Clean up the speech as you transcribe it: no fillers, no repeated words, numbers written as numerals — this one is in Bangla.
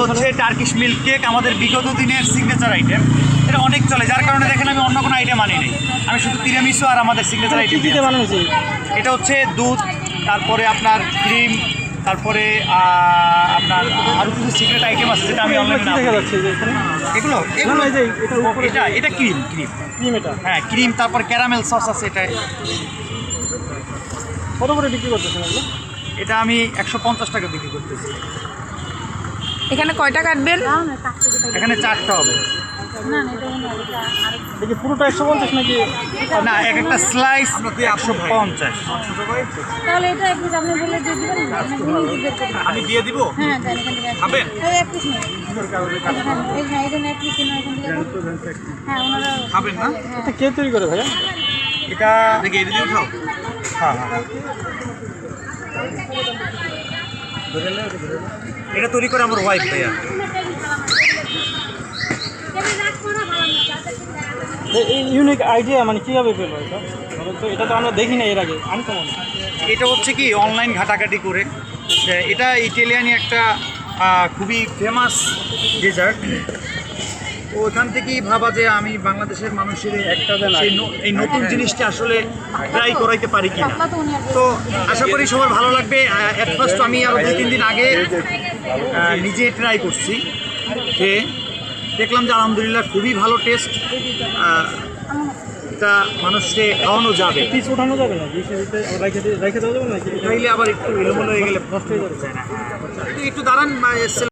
হচ্ছে টার্কিশ মিল্ক কেক, আমাদের বিগত দিনের সিগনেচার আইটেম। এটা অনেক চলে, যার কারণে দেখেন আমি অন্য কোনো আইটেম আনি নেই, আমি শুধু তিরামিসু আর আমাদের সিগনেচার আইটেম দিতে বানানো হয়েছে। এটা হচ্ছে দুধ, তারপরে আপনার ক্রিম, তারপরে আপনার আরও কিছু সিক্রেট আইটেম আছে যেটা আমি অনলাইনে দেখা যাচ্ছে যে এখানে এগুলো এগুলো এই যে এটার উপরে এটা এটা ক্রিম ক্রিম ক্রিম, এটা হ্যাঁ ক্রিম, তারপর ক্যারামেল সস আছে এটা। কত করে বিক্রি করতেছেন এগুলো? এটা আমি 150 টাকা বিক্রি করতেছি। এখানে কয়টা কাটবেন? এখানে 4টা হবে। দেখি পুরোটা 150 নাকি? না, এক একটা স্লাইস 150। তাহলে এটা এক পিস আপনি বলে দিয়ে দিবেন, আমি দিয়ে দিব। হ্যাঁ দেন, এখান থেকে খাবেন? এক পিস নেই, এই এক পিস নেই, এখান থেকে হ্যাঁ ওনারা খাবেন না? এটা কে তৈরি করে ভাইয়া? এটা নাকি এটা দিয়ে খাও? হ্যাঁ হ্যাঁ, এটা তৈরি করে আমার ওয়াইফ ভাইয়া। এই ইউনিক আইডিয়া মানে কীভাবে পেলো এটা? তো এটা তো আমরা দেখি না এর আগে, আনকমন। এটা হচ্ছে কি অনলাইন ঘাটাঘাটি করে, এটা ইটালিয়ানি একটা খুবই ফেমাস ডেজার্ট। তো ওখান থেকেই ভাবা যে আমি বাংলাদেশের মানুষের এই নতুন জিনিসটা আসলে ট্রাই করাইতে পারি কিনা। তো আশা করি সবার ভালো লাগবে। অ্যাট ফার্স্ট আমি আরও 2-3 দিন আগে নিজে ট্রাই করছি, খেয়ে দেখলাম যে আলহামদুলিল্লাহ খুবই ভালো টেস্ট। এটা মানুষকে খাওয়ানো যাবে, পিস ওঠানো যাবে না, রেখে দেওয়া যাবে না, খাইলে আবার একটু এলোমেলো হয়ে গেলে নষ্ট হয়ে যাবে। একটু দাঁড়ান।